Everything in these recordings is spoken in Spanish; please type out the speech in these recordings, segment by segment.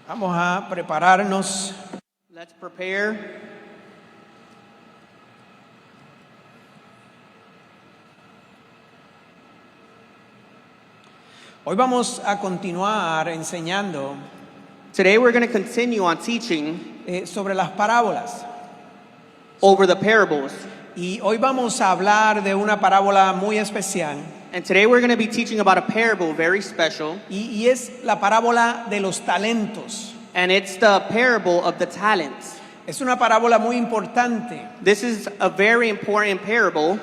Vamos a prepararnos. Let's prepare. Hoy vamos a continuar enseñando Today we're going to continue on teaching sobre las parábolas. over the parables. Y hoy vamos a hablar de una parábola muy especial. And today we're going to be teaching about a parable very special. Y es la parábola de los talentos. And it's the parable of the talents. Es una parábola muy importante. This is a very important parable.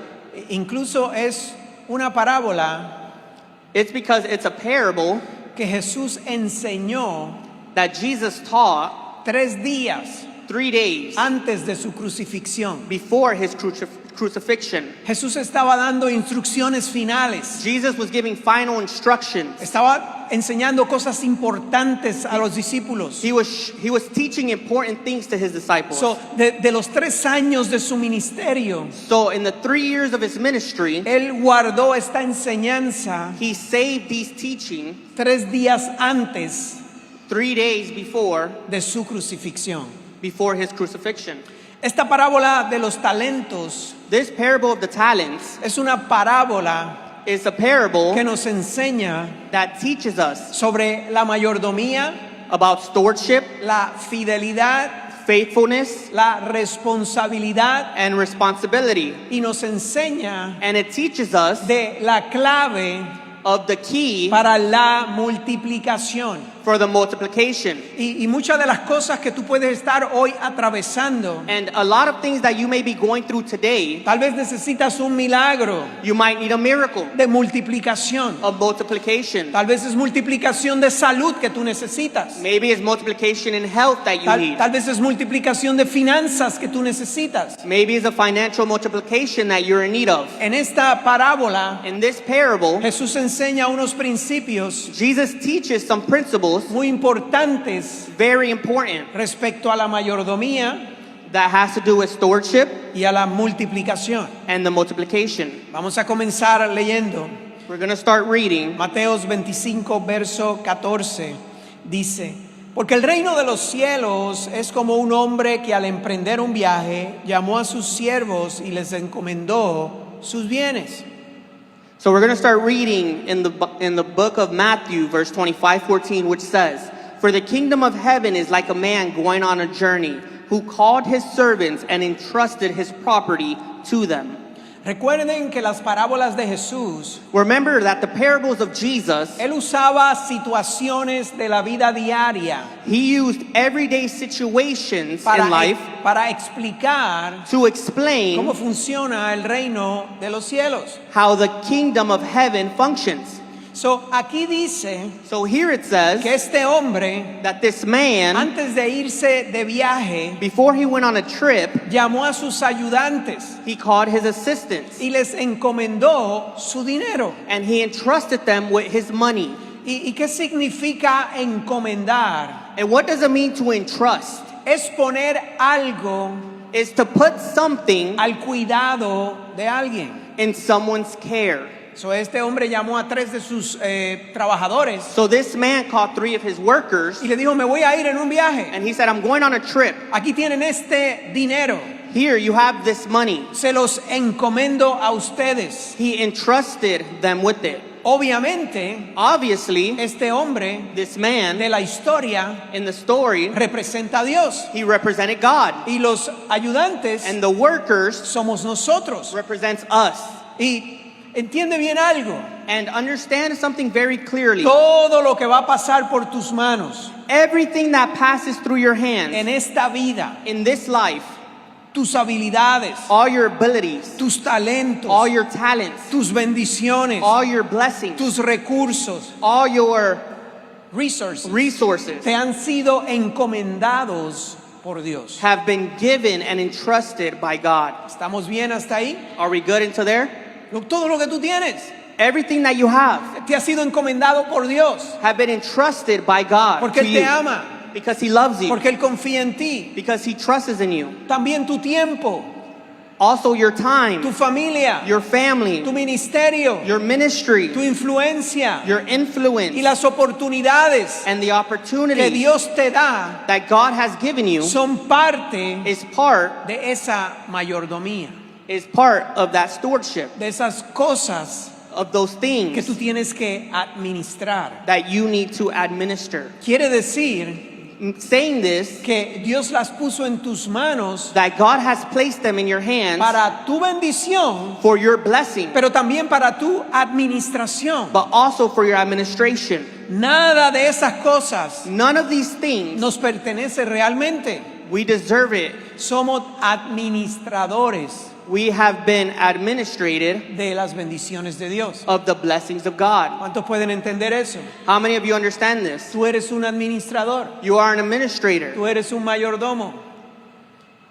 Incluso es una parábola It's because it's a parable que Jesús enseñó that Jesus taught 3 días 3 days antes de su crucifixión. before his crucifixion. Jesús estaba dando instrucciones finales. Jesus was giving final instructions. Estaba enseñando cosas importantes a los discípulos. He was teaching important things to his disciples. So, de los 3 años de su ministerio, So in the 3 years of his ministry, él guardó esta enseñanza he saved these teaching 3 días antes 3 days before de su crucifixión. his crucifixion. Esta parábola de los talentos This parable of the talents es una parábola is a parable que nos enseña that teaches us sobre la mayordomía, about stewardship, la fidelidad, faithfulness, la responsabilidad, and responsibility. y nos enseña And it teaches us de la clave of the key para la multiplicación. for the multiplication. Y muchas de las cosas que tú puedes estar hoy atravesando, And a lot of things that you may be going through today, tal vez necesitas un milagro you might need a miracle de multiplicación. of multiplication. Tal vez es multiplicación de salud que tú necesitas. Maybe it's multiplication in health that you need. Tal vez es multiplicación de finanzas que tú necesitas. Maybe it's a financial multiplication that you're in need of. En esta parábola, In this parable, Jesús enseña unos principios Jesus teaches some principles muy importantes very important respecto a la mayordomía that has to do with stewardship y a la multiplicación. and the multiplication. Vamos a comenzar leyendo. We're going to start reading. Mateos 25, verso 14, dice: porque el reino de los cielos es como un hombre que al emprender un viaje llamó a sus siervos y les encomendó sus bienes. So we're going to start reading in the book of Matthew, verse 25:14, which says, "For the kingdom of heaven is like a man going on a journey, who called his servants and entrusted his property to them." Recuerden que las parábolas de Jesús, Remember that the parables of Jesus, él usaba situaciones de la vida diaria he used everyday situations in life para explicar to explain cómo funciona el reino de los cielos. how the kingdom of heaven functions. So, aquí dice So here it says que este hombre, that this man, antes de irse de viaje, before he went on a trip, llamó a sus ayudantes he called his assistants y les encomendó su dinero. and he entrusted them with his money. ¿Y qué significa encomendar? And what does it mean to entrust? Es poner algo Is to put something al cuidado de alguien. in someone's care. So, este hombre llamó a 3 de sus trabajadores So this man called 3 of his workers y le dijo: me voy a ir en un viaje. and he said, "I'm going on a trip. Aquí tienen este dinero. Here you have this money." Se los encomendo a ustedes. He entrusted them with it. Obviamente, Obviously, este hombre this man de la historia in the story, representa a Dios. he represented God, Y los ayudantes and the workers somos nosotros. represents us. Y entiende bien algo. And understand something very clearly. Todo lo que va a pasar por tus manos Everything that passes through your hands en esta vida, in this life, tus habilidades, all your abilities, tus talentos, all your talents, tus bendiciones, all your blessings, tus recursos, all your resources, te han sido encomendados por Dios. have been given and entrusted by God. ¿Estamos bien hasta ahí? Are we good into there? Todo lo que tú tienes Everything that you have te ha sido encomendado por Dios, have been entrusted by God porque to Él te you ama, because He loves you, porque Él confía en ti. because He trusts in you. También tu tiempo, Also your tu time, familia, your family, tu ministerio, your ministry, tu influencia your influence, y las oportunidades and the que opportunities Dios te da that God has given you son parte is part de esa mayordomía, of that stewardship, de esas cosas of those que tú things tienes que administrar. that you need to administer. Quiere decir Saying this, que Dios las puso en tus manos that God has placed them in your hands para tu bendición, for your blessing, pero también para tu administración. but also for your administration. Nada de esas cosas None of these things, nos pertenece realmente. we deserve it. Somos administradores We have been administrated de las bendiciones de Dios. of the blessings of God. ¿Cuántos pueden entender eso? How many of you understand this? Tú eres un administrador, You are an administrator. tú eres un mayordomo,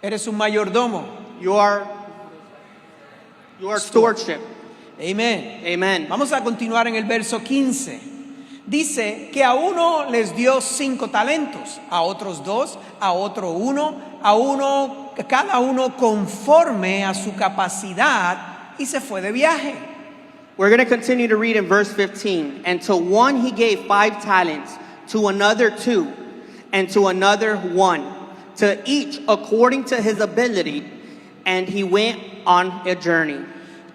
eres un mayordomo. You are stewardship. Amén. Amen. Vamos a continuar en el verso 15. Dice que a uno les dio 5 talentos, a otros 2, a otro 1, a uno, cada uno conforme a su capacidad, y se fue de viaje. We're going to continue to read in verse 15. And to one he gave 5 talents, to another 2, and to another 1, to each according to his ability, and he went on a journey.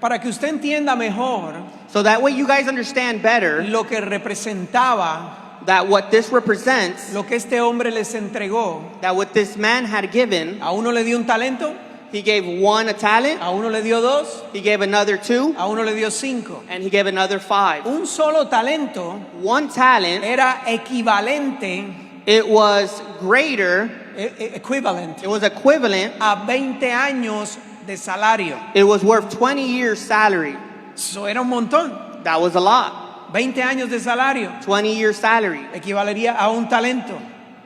Para que usted entienda mejor So that way you guys understand better lo que representaba, that what this represents, lo que este hombre les entregó. that what this man had given, A uno le dio un talento, he gave 1 a talent, a uno le dio 2, he gave another 2, a uno le dio 5. and he gave another 5. Un solo talento 1 talent, era equivalente, it was greater, equivalent it was equivalent, a 20 años de salario. it was worth 20 years' salary. Eso era un montón. That was a lot. 20 años de salario 20 years' salary, equivalería a un talento.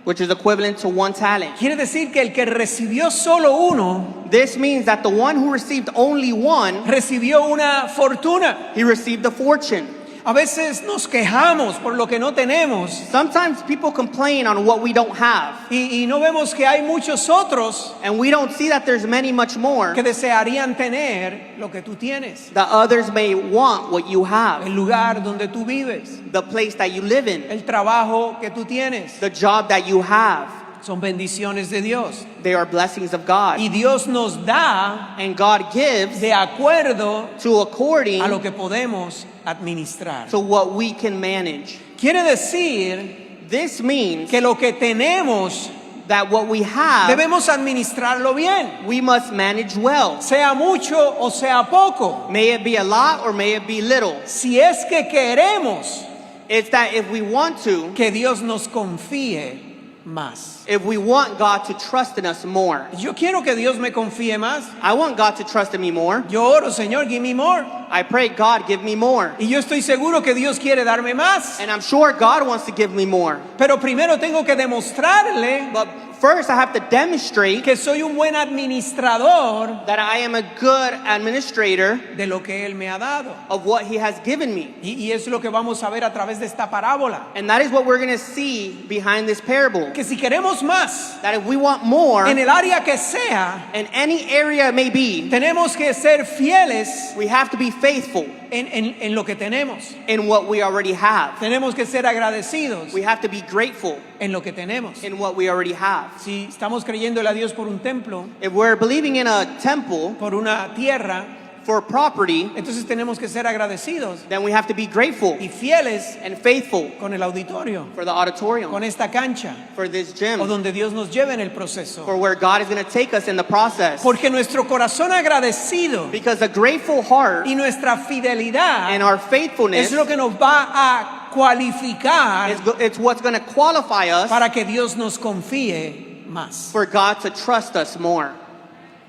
which is equivalent to 1 talent. Quiere decir que el que recibió solo uno This means that the one who received only 1, recibió una fortuna. he received a fortune. A veces nos quejamos por lo que no tenemos Sometimes people complain on what we don't have, y no vemos que hay muchos otros and we don't see that there's much more que desearían tener lo que tú tienes, that others may want what you have, el lugar donde tú vives, the place that you live in, el trabajo que tú tienes. the job that you have. Son bendiciones de Dios. They are blessings of God. Y Dios nos da And God gives de acuerdo to according a lo que podemos administrar. to what we can manage. Quiere decir This means que lo que tenemos that what we have, debemos administrarlo bien, we must manage well. sea mucho o sea poco. May it be a lot or may it be little. Si es que queremos It's that if we want to, que Dios nos confíe más. if we want God to trust in us more. Yo quiero que Dios me confíe más. I want God to trust in me more. Yo oro, Señor, give me more. I pray, God, give me more. Y yo estoy seguro que Dios quiere darme más. And I'm sure God wants to give me more. Pero primero tengo que demostrarle But first, I have to demonstrate que soy un buen administrador that I am a good administrator de lo que Él me ha dado. of what He has given me. Y es lo que vamos a ver a través de esta parábola. And that is what we're going to see behind this parable. Que si queremos más, That if we want more, en el área que sea, in any area it may be, tenemos que ser fieles we have to be faithful en lo que tenemos. in what we already have. Tenemos que ser agradecidos We have to be grateful en lo que tenemos. in what we already have. Si estamos creyéndole a Dios por un templo, If we're believing in a temple por una tierra, for property, entonces tenemos que ser agradecidos then we have to be grateful y fieles and faithful con el auditorio, for the auditorium, con esta cancha, for this o gym, donde Dios nos lleve en el proceso. for where God is going to take us in the process. Porque nuestro corazón agradecido Because a grateful heart y nuestra fidelidad and our faithfulness es lo que nos va a cualificar it's what's going to qualify us para que Dios nos confíe más. for God to trust us more.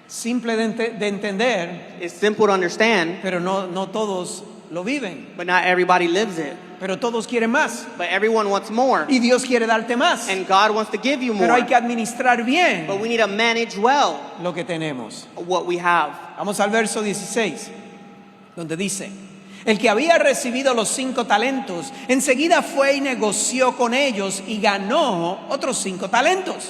Simple de entender, It's simple to understand, pero no todos lo viven. but not everybody lives it. Pero todos quieren más. But everyone wants more, Y Dios quiere darte más. and God wants to give you Pero hay more. que administrar bien But we need to manage well lo que tenemos. what we have. Vamos al verso 16, donde dice: el que había recibido los 5 talentos, enseguida fue y negoció con ellos y ganó otros 5 talentos.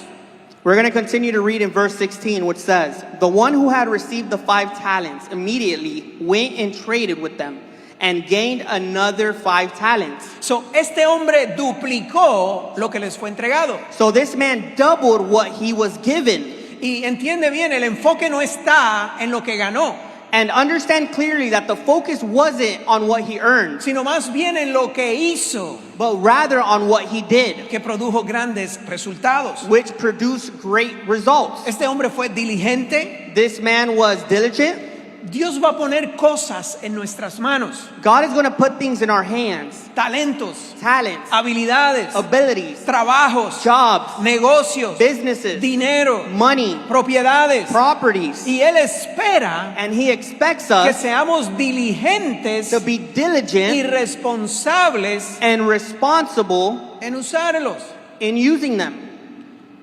We're going to continue to read in verse 16, which says, "The one who had received the 5 talents immediately went and traded with them and gained another 5 talents. So, este hombre duplicó lo que les fue entregado. So this man doubled what he was given." Y entiende bien, el enfoque no está en lo que ganó, And understand clearly that the focus wasn't on what he earned, sino más bien en lo que hizo, but rather on what he did, que produjo grandes resultados. which produced great results. Este hombre fue diligente. This man was diligent. Dios va a poner cosas en nuestras manos, God is going to put things in our hands, talentos, talents, habilidades, abilities, trabajos, jobs, negocios, businesses, dinero, money, propiedades. properties. Y Él espera And he expects que us seamos diligentes to be y diligent responsables and responsible en usarlos. in using them.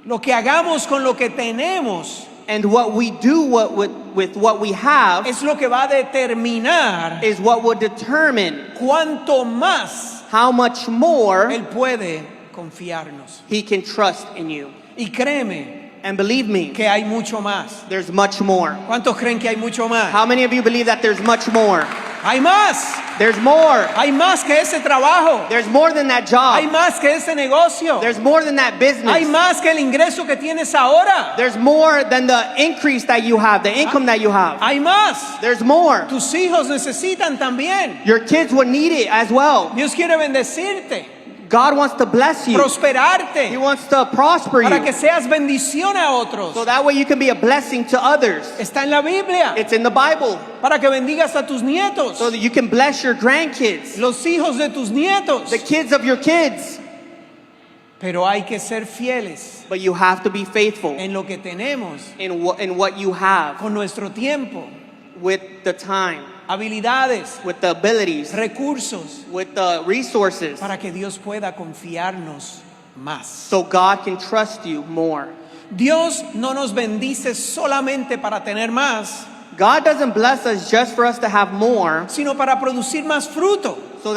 Lo que hagamos con lo que tenemos And what we do with what we have es lo que va a determinar is what will determine cuánto más how much more Él puede confiarnos. he can trust in you. Y créeme And believe me, que hay mucho más. there's much more. ¿Cuántos creen que hay mucho más? How many of you believe that there's much more? Hay más. There's more. Hay más que ese trabajo. There's more than that Hay job. más que ese negocio. There's more than that Hay business. más que el ingreso que tienes ahora. There's more than the increase that you have, the income that you have. Hay más. There's more. Tus hijos necesitan también. Your kids will need it as well. Dios quiere bendecirte, God wants to bless you. He prosperarte, wants to prosper para que you. seas bendición a otros. So that way you can be a blessing to others. Está en la Biblia. It's in the Bible. Para que bendigas a tus nietos, So that you can bless your grandkids, los hijos de tus nietos. the kids of your kids. Pero hay que ser fieles But you have to be faithful en lo que tenemos, in what you have, con nuestro tiempo, with the time, habilidades, with the abilities, recursos, with the resources, para que Dios pueda confiarnos más. so God can trust you more. Dios no nos bendice solamente para tener más, God doesn't bless us just for us to have more, sino para producir más fruto so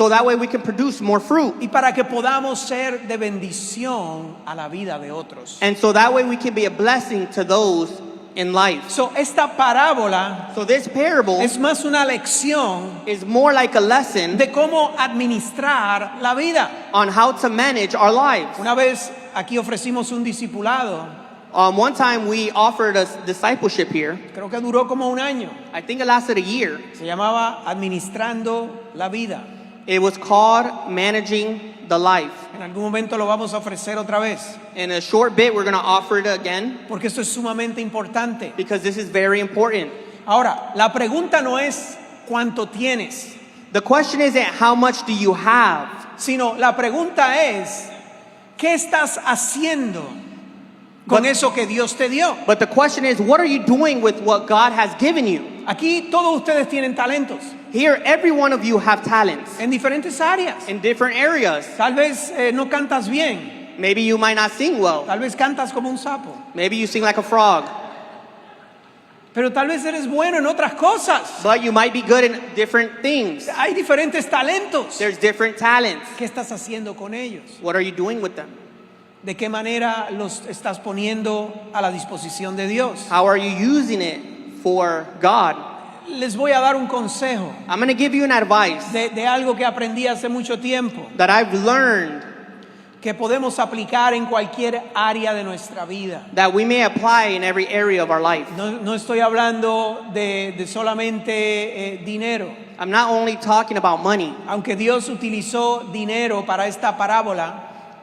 that way we can produce more fruit. y para que podamos ser de bendición a la vida de otros. And so that way we can be a blessing to those in life. So, esta parábola So this parable es más una lección is more like a lesson de cómo administrar la vida. on how to manage our lives. Una vez aquí ofrecimos un discipulado, One time we offered us discipleship here. creo que duró como un año. I think it lasted a year. Se llamaba Administrando la Vida. It was called Managing the Life. En algún momento lo vamos a ofrecer otra vez, In a short bit, we're going to offer it again porque esto es sumamente importante. because this is very important. Ahora, la pregunta no es cuánto tienes, The question isn't how much do you have, sino la pregunta es, ¿qué estás haciendo con eso que Dios te dio? but the question is, what are you doing with what God has given you? Aquí todos ustedes tienen talentos Here, every one of you have talents en diferentes áreas. in different areas. Tal vez no cantas bien, Maybe you might not sing well. tal vez cantas como un sapo, Maybe you sing like a frog. pero tal vez eres bueno en otras cosas. But you might be good in different things. Hay diferentes talentos. There's different talents. ¿Qué estás haciendo con ellos? What are you doing with them? ¿De qué manera los estás poniendo a la disposición de Dios? How are you using it for God? Les voy a dar un consejo I'm going to give you an advice de algo que aprendí hace mucho tiempo, that I've learned que podemos aplicar en cualquier área de nuestra vida. that we may apply in every area of our life. No estoy hablando de solamente dinero, I'm not only talking about money. aunque Dios utilizó dinero para esta parábola.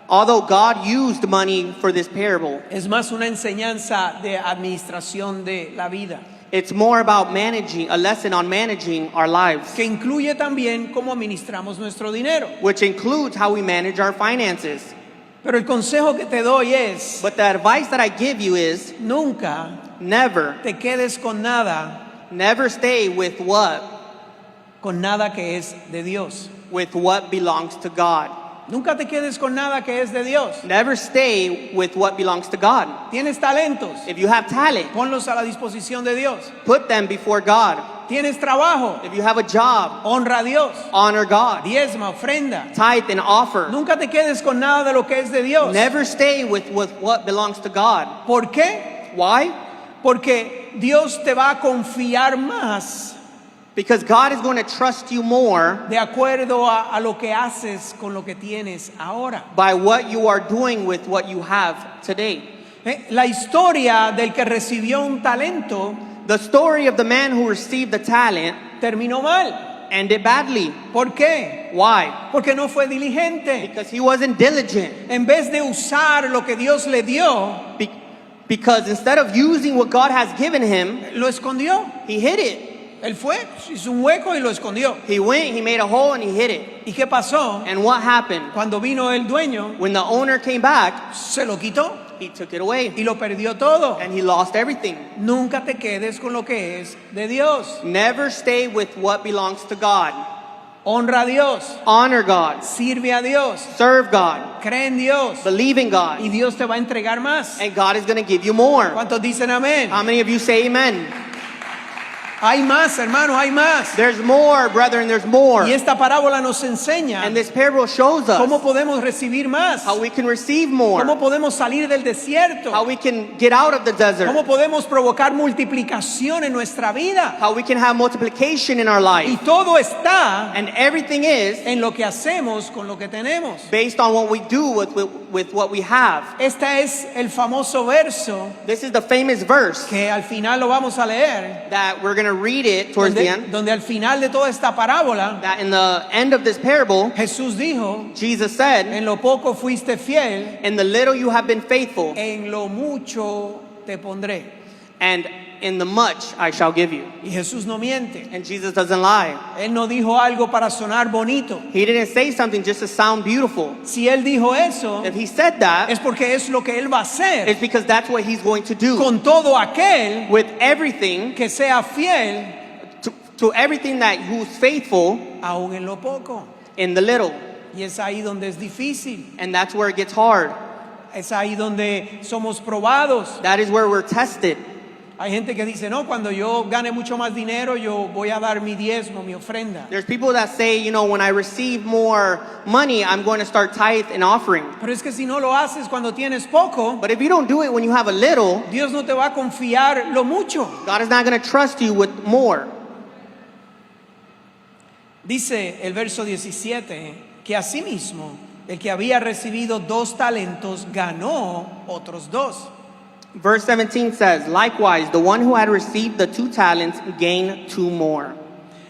Although God used money for this parable, Es más una enseñanza de administración de la vida, it's more about managing, a lesson on managing our lives, que incluye también cómo administramos nuestro dinero. which includes how we manage our finances. Pero el consejo que te doy es, But the advice that I give you is nunca never, te quedes con nada never stay with what que es de Dios. belongs to God. Nunca te quedes con nada que es de Dios. Never stay with what belongs to God. Tienes talentos, If you have talent, ponlos a la disposición de Dios. put them before God. Tienes trabajo, If you have a job, honra a Dios. honor God. Diezma, ofrenda. Tithe and offer. Nunca te quedes con nada de lo que es de Dios. Never stay with what belongs to God. ¿Por qué? Why? Porque Dios te va a confiar más Because God is going to trust you more de acuerdo a lo que haces con lo que tienes ahora. by what you are doing with what you have today. La historia del que recibió un talento The story of the man who received the talent terminó mal. ended badly. ¿Por qué? Why? Porque no fue diligente. Because he wasn't diligent. En vez de usar lo que Dios le dio, Because instead of using what God has given him, lo escondió. he hid it. Él fue, hizo un hueco y lo escondió. He went, he made a hole, and he hid it. ¿Y qué pasó? And what happened? Cuando vino el dueño, When the owner came back, se lo quitó he took it away. y lo perdió todo. And he lost everything. Nunca te quedes con lo que es de Dios. Never stay with what belongs to God. Honra a Dios, Honor God. sirve a Dios, Serve God. cree en Dios Believe in God. y Dios te va a entregar más. And God is going to give you more. ¿Cuántos dicen amén? How many of you say amen? Hay más, hermano, hay más. There's more, brethren, there's more. Y esta parábola nos enseña And this parable shows cómo us podemos recibir más, how we can receive more, cómo podemos salir del desierto, how we can get out of the desert, cómo podemos provocar multiplicación en nuestra vida. how we can have multiplication in our Y life. todo está And everything is en lo que hacemos con lo que tenemos. based on what we do with what we have. Este es el famoso verso This is the famous verse que al final lo vamos a leer, that we're going to read it towards the end. donde al final de toda esta parábola That in the end of this parable, Jesús dijo, Jesus said, en lo poco fuiste fiel, in the little you have been faithful, en lo mucho te pondré. and in the much I shall give you. Y Jesús no miente. And Jesus doesn't lie. Él no dijo algo para sonar bonito. He didn't say something just to sound beautiful. Si Él dijo eso, If he said that, es porque es lo que Él va a hacer it's because that's what he's going to do. con todo aquel With everything, que sea fiel, to everything that who's faithful aún en lo poco. in the little. Y es ahí donde es difícil. And that's where it gets hard. Es ahí donde somos probados. That is where we're tested. Hay gente que dice, no, cuando yo gane mucho más dinero, yo voy a dar mi diezmo, mi ofrenda. There's people that say, you know, when I receive more money, I'm going to start tithe and offering. Pero es que si no lo haces cuando tienes poco, But if you don't do it when you have a little, Dios no te va a confiar lo mucho. God is not going to trust you with more. Dice el verso 17 que asimismo el que había recibido 2 talentos ganó otros 2. Verse 17 says, likewise, the one who had received the 2 talents gained 2 more.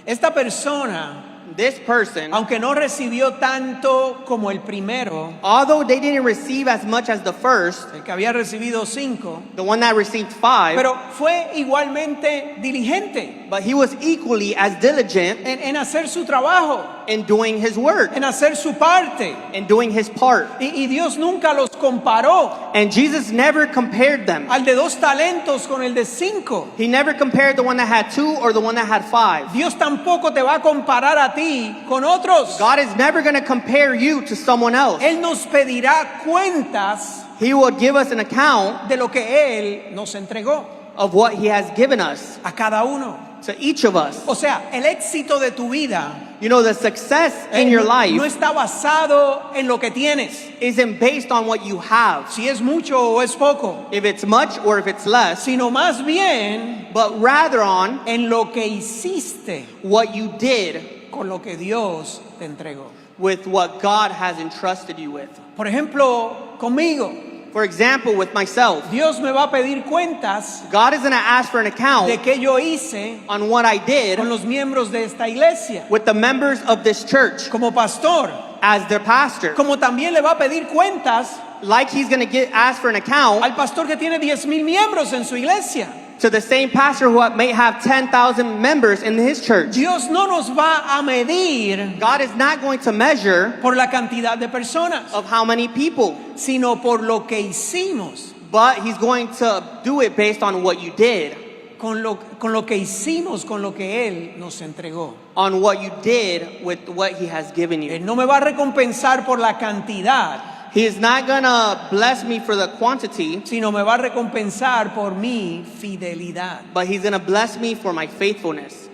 Esta persona, This person, aunque no recibió tanto como el primero, although they didn't receive as much as the first, el que había recibido 5, the one that received 5, pero fue igualmente diligente but he was equally as diligent en hacer su trabajo, in doing his work, en hacer su parte. in doing his part. Y Dios nunca los comparó And Jesus never compared them. al de 2 talentos con el de 5. He never compared the one that had 2 or the one that had 5. Dios tampoco te va a comparar a ti con otros. God is never going to compare you to someone else. Él nos pedirá cuentas He will give us an account de lo que Él nos entregó of what he has given us a cada uno. to each of us. O sea, el éxito de tu vida You know, the success in your no life está basado en lo que tienes, isn't based on what you have, si es mucho o es poco, if it's much or if it's less, sino más bien but rather on en lo que hiciste what you did con lo que Dios te entregó. with what God has entrusted you with. Por ejemplo, conmigo, For example, with myself, Dios me va a pedir cuentas God is going to ask for an de account qué yo hice on what I did con los miembros de esta iglesia, with the members of this church como pastor, as their pastor. como también le va a pedir cuentas Like he's going to get asked for an account al pastor que tiene 10,000 miembros en su iglesia. to the same pastor who may have 10,000 members in his church. Dios no nos va a medir God is not going to measure por la cantidad de personas, of how many people, sino por lo que hicimos but he's going to do it based on what you did con lo que hicimos, con lo que Él nos entregó. on what you did with what he has given you. Él no me va a recompensar por la cantidad, He is not gonna bless me for the quantity, sino me va a recompensar por mi fidelidad. but he's gonna bless me for my faithfulness.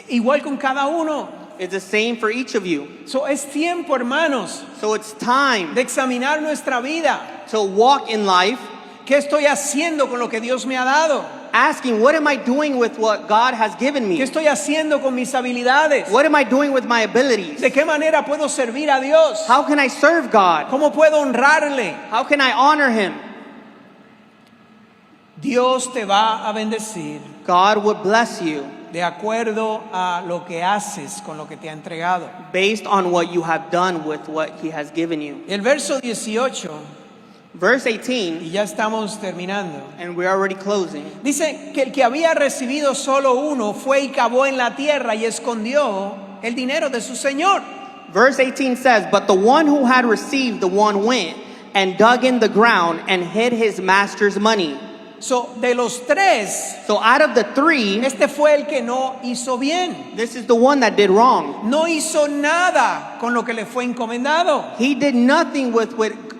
Igual con cada uno. It's the same for each of you. So, es tiempo, hermanos, So it's time de examinar nuestra vida. to walk in life ¿Qué estoy haciendo con lo que Dios me ha dado? asking, what am I doing with what God has given ¿Qué me? estoy haciendo con mis habilidades? What am I doing with my abilities? ¿De qué manera puedo servir a Dios? How can I serve God? ¿Cómo puedo honrarle? How can I honor him? Dios te va a bendecir God would bless you de acuerdo a lo que haces con lo que te ha entregado. based on what you have done with what he has given you. El verso 18, Verse 18, y ya estamos terminando, and we're already closing. dice que el que había recibido solo uno fue y cavó en la tierra y escondió el dinero de su señor. Verse 18 says, but the one who had received the one went and dug in the ground and hid his master's money. So, de los tres, So out of the three, este fue el que no hizo bien. this is the one that did wrong. No hizo nada con lo que le fue encomendado. He did nothing with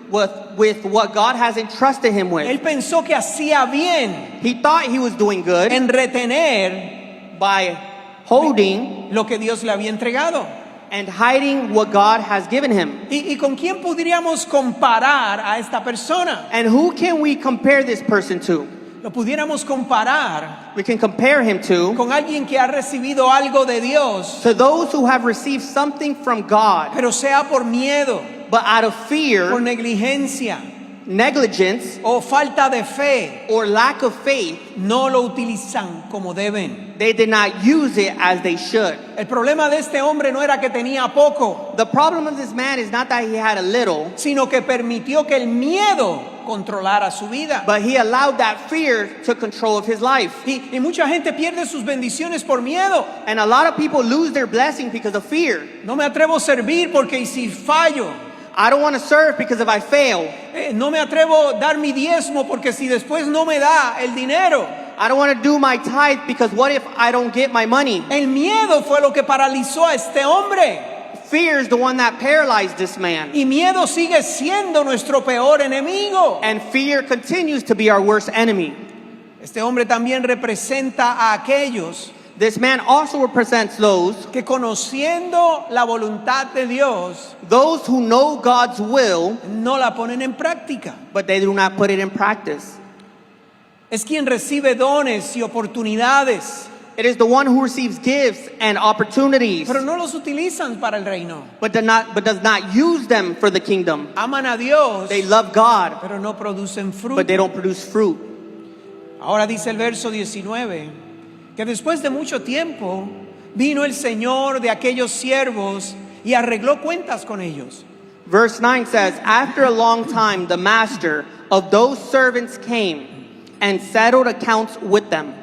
what God has entrusted him with. Él pensó que hacía bien He thought he was doing good en retener by holding lo que Dios le había entregado. and hiding what God has given him. ¿Y con quién podríamos comparar a esta persona? And who can we compare this person to? Lo pudiéramos comparar We can compare him to con alguien que ha recibido algo de Dios, those who have received something from God, pero sea por miedo, but out of por fear, negligencia negligence, o falta de fe, or lack of faith, no lo utilizan como deben. they did not use it as they should. El problema de este hombre no era que tenía poco, The problem of this man is not that he had a little, sino que permitió que el miedo controlara su vida. but he allowed that fear to control of his life. Y mucha gente pierde sus bendiciones por miedo. And a lot of people lose their blessing because of fear. No me atrevo a servir porque ¿y si fallo? I don't want to serve because if I fail, No me atrevo a dar mi diezmo porque si después no me da el dinero. I don't want to do my tithe because what if I don't get my money? El miedo fue lo que paralizó a este hombre. Fear is the one that paralyzed this man. Y miedo sigue siendo nuestro peor enemigo. And fear continues to be our worst enemy. Este hombre también representa a aquellos This man also represents those que conociendo la voluntad de Dios who know God's will, no la ponen en práctica. but they do not put it in practice. Es quien recibe dones y oportunidades, It is the one who receives gifts and opportunities, pero no los utilizan para el reino. but does not use them for the kingdom. Aman a Dios, They love God, pero no producen fruto. but they don't produce fruit. Ahora dice el verso 19, que después de mucho tiempo vino el Señor de aquellos siervos y arregló cuentas con ellos. Verse 9 says, after a long time, the master of those servants came and settled accounts with them.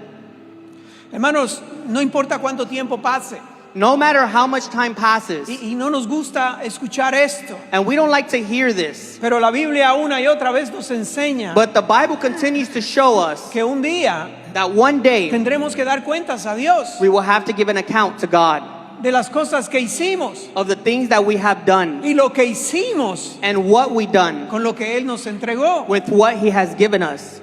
Hermanos, no importa cuánto tiempo pase, No matter how much time passes, y no nos gusta escuchar esto, and we don't like to hear this, pero la Biblia una y otra vez nos enseña but the Bible continues to show us que un día that one day tendremos que dar cuentas a Dios we will have to give an account to God de las cosas que hicimos of the things that we have done y lo que hicimos and what we done con lo que Él nos entregó. with what He has given us.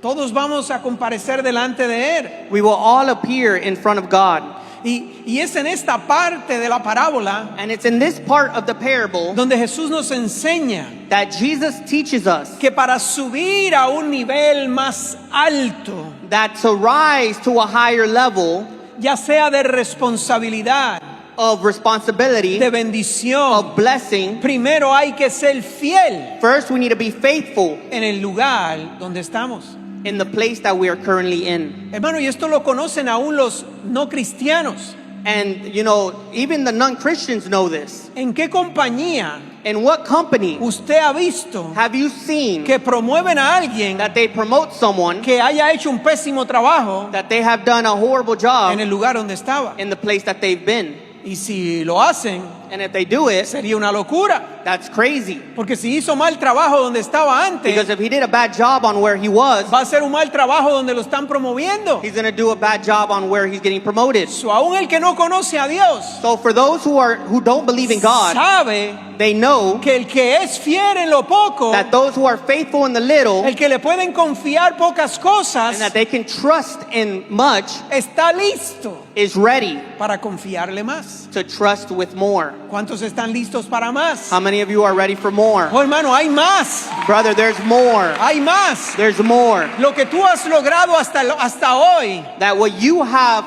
Todos vamos a comparecer delante de Él. We will all appear in front of God. Y es en esta parte de la parábola And it's in this part of the parable donde Jesús nos enseña that Jesus teaches us que para subir a un nivel más alto, that to rise to a higher level ya sea de responsabilidad, of responsibility, de bendición, of blessing, primero hay que ser fiel first we need to be faithful en el lugar donde estamos. in the place that we are currently in. Hermano, y esto lo conocen aún los no cristianos. And you know, even the non-Christians know this. ¿En qué compañía In what company usted ha visto have you seen que promueven a alguien that they promote someone que haya hecho un pésimo trabajo that they have done a horrible job en el lugar donde estaba? in the place that they've been? Y si lo hacen, And if they do it, sería una locura. that's crazy. Porque si hizo mal trabajo donde estaba Because antes, if he did a bad job on where he was, va a hacer un mal trabajo donde lo están promoviendo. he's going to do a bad job on where he's getting promoted. So, aún el que no conoce a Dios So for those who don't believe in God, sabe they know que el que es fiel en lo poco, that those who are faithful in the little el que le pueden confiar pocas and cosas, that they can trust in much está listo is ready para confiarle más. to trust with more. ¿Cuántos están listos para más? How many of you are ready for more? Oh, hermano, hay más. Brother, there's more. Hay más. There's more. Lo que tú has logrado hasta hoy, That what you have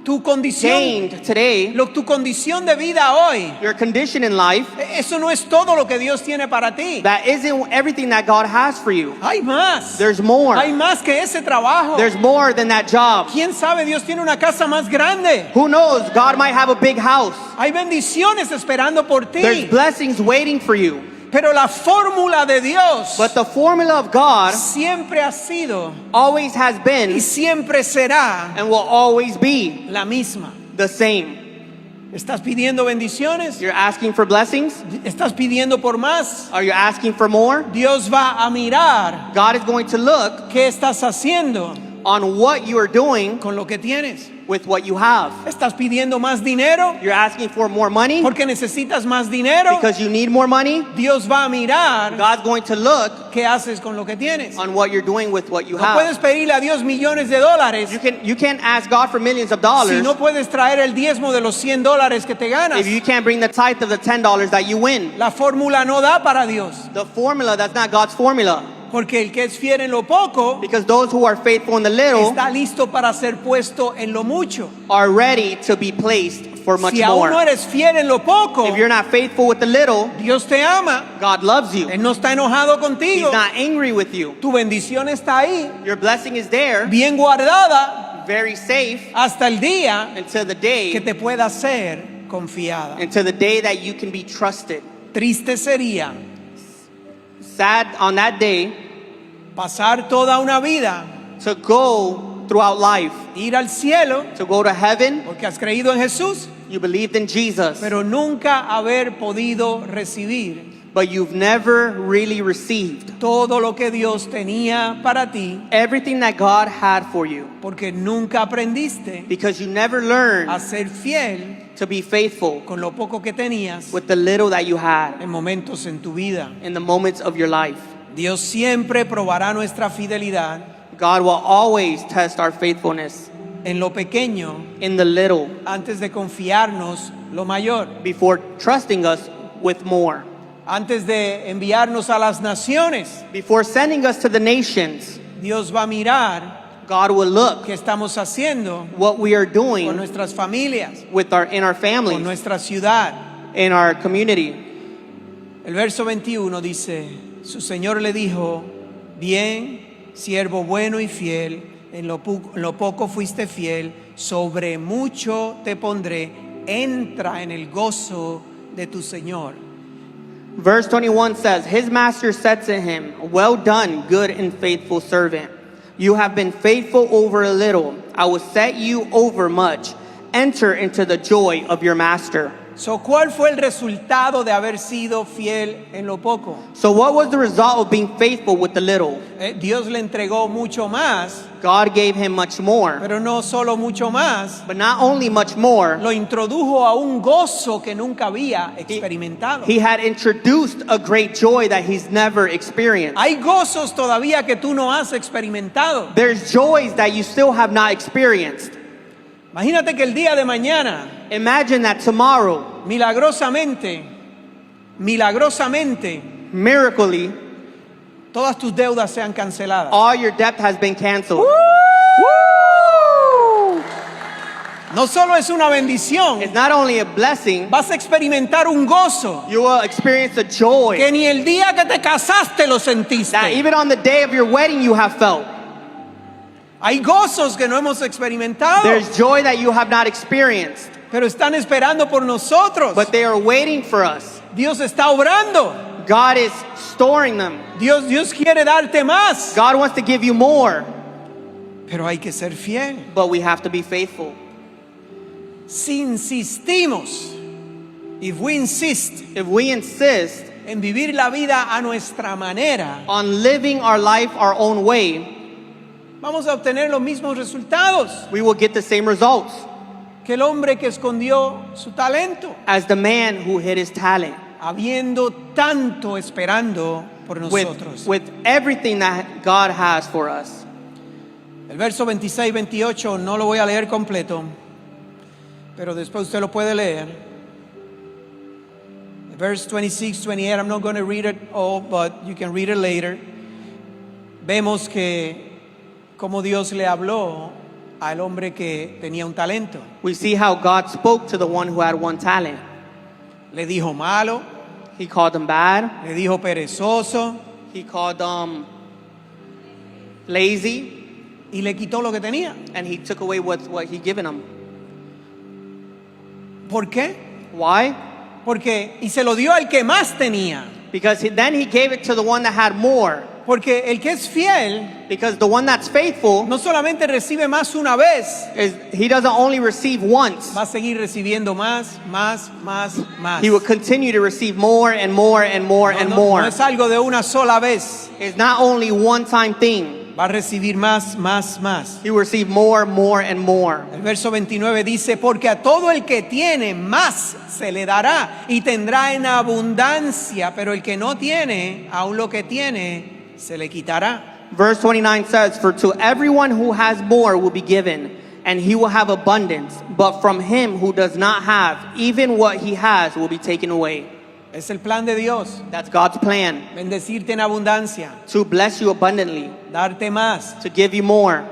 tu condición, gained today, tu condición de vida hoy, your condition in life, eso no es todo lo que Dios tiene para ti. that isn't everything that God has for you. Hay más. There's more. Hay más que ese trabajo. There's more than that job. ¿Quién sabe? Dios tiene una casa más grande. Who knows? God might have a big house. Hay bendiciones esperando por There's ti. blessings waiting for you. Pero la fórmula de Dios But the formula of God siempre ha sido always has y been siempre será and will always be la misma. the same. ¿Estás pidiendo bendiciones? You're asking for blessings? ¿Estás pidiendo por más? Are you asking for more? Dios va a mirar God is going to look qué estás haciendo on what you are doing con lo que tienes. with what you have. ¿Estás pidiendo más dinero? You're asking for more money Porque necesitas más dinero. because you need more money. Dios va a mirar God's going to look qué haces con lo que tienes. on what you're doing with what you No puedes have. pedirle a Dios millones de dólares You can't ask God for millions of si dollars no puedes traer el diezmo de los $100 que te ganas. if you can't bring the tithe of the $10 that you win. La fórmula no da para Dios. The formula, that's not God's formula. Porque el que es fiel en lo poco Because those who are faithful in the little está listo para ser puesto en lo mucho. are ready to be placed for much Si aún no more. eres fiel en lo poco, If you're not faithful with the little, Dios te ama. God loves you. Él no está enojado He's contigo. not angry with you. Tu bendición está ahí, Your blessing is there, bien guardada, very safe, hasta el día until the que day, te pueda ser confiada. until the day that you can be trusted. Triste sería Sad on that day pasar toda una vida, to go throughout life, ir al cielo, to go to heaven. porque has creído en Jesús, You believed in Jesus, pero nunca haber podido recibir but you've never really received todo lo que Dios tenía para ti, everything that God had for you porque nunca aprendiste because you never learned a ser fiel to be faithful con lo poco que tenías with the little that you had en momentos en tu vida. in the moments of your life. Dios siempre probará nuestra fidelidad God will always test our faithfulness en lo pequeño in the little antes de confiarnos lo mayor. before trusting us with more. Antes de enviarnos a las naciones, Before sending us to the nations, Dios va a mirar God will look qué estamos haciendo what we are con doing nuestras familias, with in our con families, nuestra ciudad. in our community. El verso 21 dice, su Señor le dijo, bien, siervo bueno y fiel, en lo poco fuiste fiel, sobre mucho te pondré, entra en el gozo de tu Señor. Verse 21 says, His master said to him, well done, good and faithful servant. You have been faithful over a little. I will set you over much. Enter into the joy of your master. So, ¿cuál fue el resultado de haber sido fiel en lo poco? So what was the result of being faithful with the little? Dios le entregó mucho más, God gave him much more. pero no solo mucho más, But not only much more, lo introdujo a un gozo que nunca había experimentado. he had introduced a great joy that he's never experienced. Hay gozos todavía que tú no has experimentado. There's joys that you still have not experienced. Imagínate que el día de mañana, Imagine that tomorrow, milagrosamente, miraculously, todas tus deudas sean canceladas. all your debt has been canceled. No solo es una bendición, It's not only a blessing, vas a experimentar un gozo you will experience a joy que ni el día que te casaste lo that sentiste. even on the day of your wedding you have felt. Hay gozos que no hemos experimentado, There's joy that you have not experienced, pero están esperando por nosotros. but they are waiting for us. Dios está obrando. God is storing them. Dios quiere darte más, God wants to give you more, pero hay que ser fiel. but we have to be faithful. Si insistimos if we insist if we insist en vivir la vida a nuestra manera, on living our life our own way, vamos a obtener los mismos resultados we will get the same results que el hombre que escondió su talento, as the man who hid his talent. habiendo tanto esperando por nosotros. With everything that God has for us. El verso 26-28 no lo voy a leer completo, pero después usted lo puede leer. Verse 26-28, I'm not going to read it all, but you can read it later. Vemos que como Dios le habló al hombre que tenía un talento. We see how God spoke to the one who had one talent. Le dijo malo, He called him bad. le dijo perezoso He called them lazy. y le quitó lo que tenía. And he took away what he given him. ¿Por qué? Why? Porque, y se lo dio al que más tenía. Because then he gave it to the one that had more. Porque el que es fiel Because the one that's faithful, no solamente recibe más una vez, he doesn't only receive once. va a seguir recibiendo más. He will continue to receive more and more and more and No more. es algo de una sola vez, It's not only one time thing. va a recibir más. He will receive more, more and more. El verso 29 dice, porque a todo el que tiene más se le dará y tendrá en abundancia, pero el que no tiene, aun lo que tiene, se le quitará. Verse 29 says, for to everyone who has more will be given, and he will have abundance. But from him who does not have, even what he has will be taken away. Es el plan de Dios, That's God's plan, bendecirte en abundancia, to bless you abundantly, darte más. to give you more.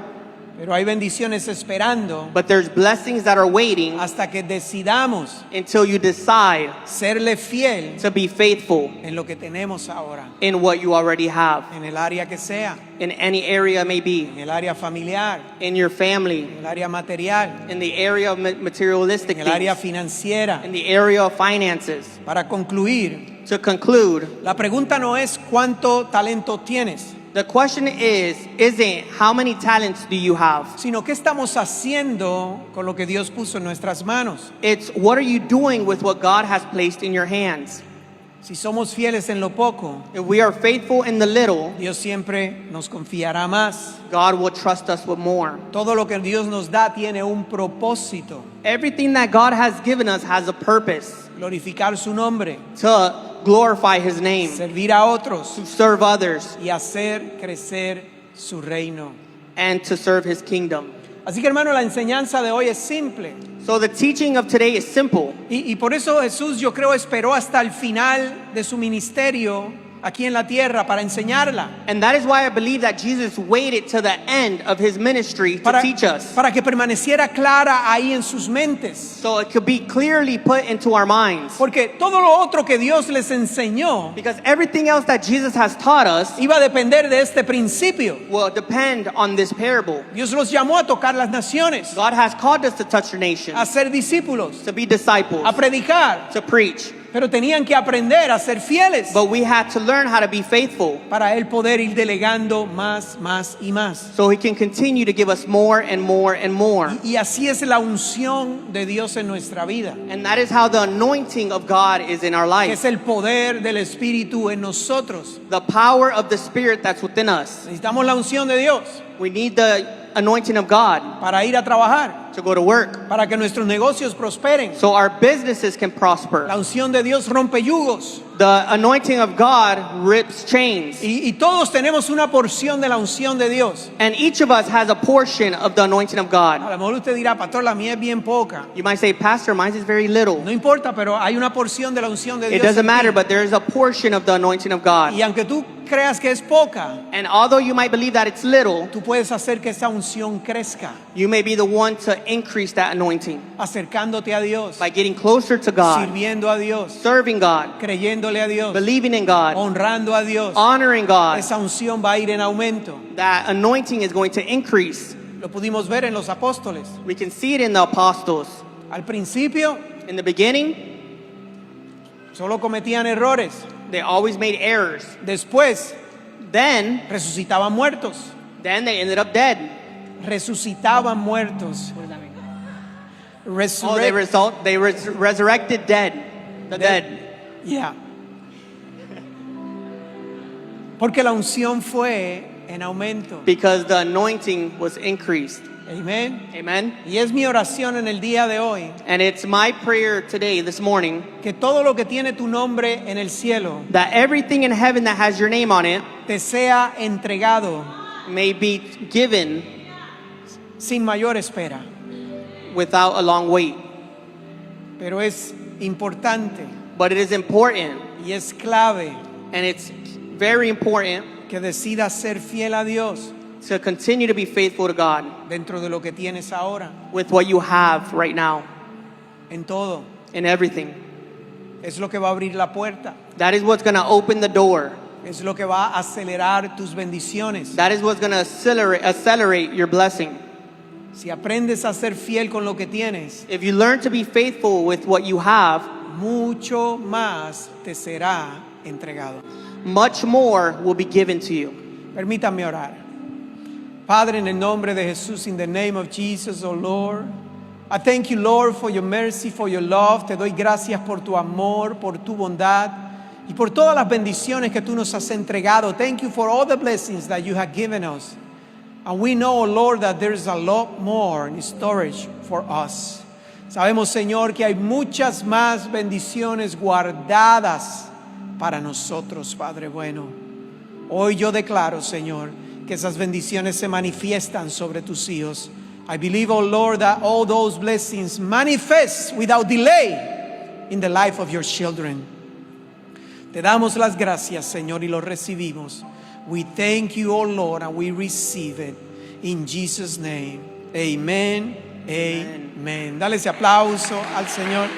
Pero hay bendiciones esperando But there's blessings that are waiting hasta que decidamos until you decide serle fiel to be faithful en lo que tenemos ahora, in what you already have, en el área que sea, in any area it may be, en el área familiar, in your family, en el área material, in the area of materialistic en el área things, financiera. in the area of finances. Para concluir, To conclude, la pregunta no es cuánto talento tienes, the question isn't how many talents do you have? sino qué estamos haciendo con lo que Dios puso en nuestras manos. It's what are you doing with what God has placed in your hands? Si somos fieles en lo poco, If we are faithful in the little, Dios siempre nos confiará más. God will trust us with more. Todo lo que Dios nos da tiene un propósito, Everything that God has given us has a purpose, glorificar su nombre, to glorify His name, servir a otros to serve others, y hacer crecer su reino. and to serve His kingdom. Así que hermano, la enseñanza de hoy es simple. So the teaching of today is simple. Y por eso Jesús, yo creo, esperó hasta el final de su ministerio aquí en la tierra para enseñarla. And that is why I believe that Jesus waited to the end of His ministry to teach us, Para que permaneciera clara ahí en sus mentes. so it could be clearly put into our minds. Porque todo lo otro que Dios les enseñó Because everything else that Jesus has taught us iba a depender de este principio. will depend on this parable. Dios los llamó a tocar las naciones, God has called us to touch the nations, a ser discípulos, to be disciples, a predicar, to preach. pero tenían que aprender a ser fieles But we had to learn how to be faithful para Él poder ir delegando más y más. so He can continue to give us more and more and more. Y así es la unción de Dios en nuestra vida, And that is how the anointing of God is in our que life. es el poder del Espíritu en nosotros. The power of the Spirit that's within us. Necesitamos la unción de Dios We need the anointing of God para ir a trabajar, to go to work para que nuestros negocios prosperen. so our businesses can prosper. La unción de Dios rompe yugos. The anointing of God rips chains. Y todos tenemos una porción de la unción de Dios. And each of us has a portion of the anointing of A God. lo mejor usted dirá, pastor, la mía es bien poca. You might say, Pastor, mine is very little. No importa, pero hay una porción de la unción de Dios. It doesn't en ti. matter, but there is a portion of the anointing of God. Y aunque tú creas que es poca, And although you might believe that it's little, tú puedes hacer que esa unción crezca, you may be the one to increase that anointing acercándote a Dios, by getting closer to God, sirviendo a Dios, serving God, creyéndole a Dios, believing in God, honrando a Dios. honoring God. Esa unción va a ir en aumento. That anointing is going to increase. Lo pudimos ver en los apóstoles. We can see it in the apostles. Al principio In the beginning, solo cometían errores. they always made errors. Después Then resucitaban muertos. they ended up dead. Resucitaban muertos. Oh, they resurrected dead. the dead. Yeah. Porque la unción fue en aumento. Because the anointing was increased. Amen. Amen. Y es mi oración en el día de hoy And it's my prayer today, this morning, que todo lo que tiene tu nombre en el cielo that everything in heaven that has your name on it te sea entregado may be given sin mayor espera. without a long wait. Pero es importante But it is important, y es clave and it's very important que decidas ser fiel a Dios to continue to be faithful to God dentro de lo que tienes ahora, with what you have right now, en todo. in everything. Es lo que va a abrir la puerta, That is what's going to open the door. es lo que va a acelerar tus bendiciones. That is what's going to accelerate your blessing. Si aprendes a ser fiel con lo que tienes, If you learn to be faithful with what you have, mucho más te será entregado. much more will be given to you. Permítanme orar. Padre, en el nombre de Jesús, in the name of Jesus, oh Lord, I thank you, Lord, for your mercy, for your love. Te doy gracias por tu amor, por tu bondad y por todas las bendiciones que tú nos has entregado. Thank you for all the blessings that you have given us. And we know, oh Lord, that there is a lot more in storage for us. Sabemos, Señor, que hay muchas más bendiciones guardadas para nosotros, Padre bueno. Hoy yo declaro, Señor, que esas bendiciones se manifiestan sobre tus hijos. I believe, oh Lord, that all those blessings manifest without delay in the life of your children. Te damos las gracias, Señor, y lo recibimos. We thank you, oh Lord, and we receive it in Jesus' name. Amen. Amen. Dale ese aplauso al Señor.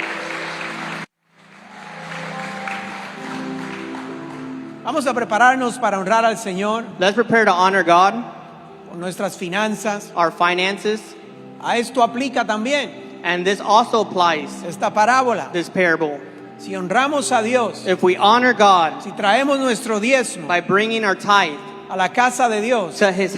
Vamos a prepararnos para honrar al Señor Let's prepare to honor God, con nuestras finanzas. our finances, A esto aplica también and this also applies, esta parábola. this parable. Si honramos a Dios, If we honor God si traemos nuestro diezmo by bringing our tithe a la casa de Dios, to His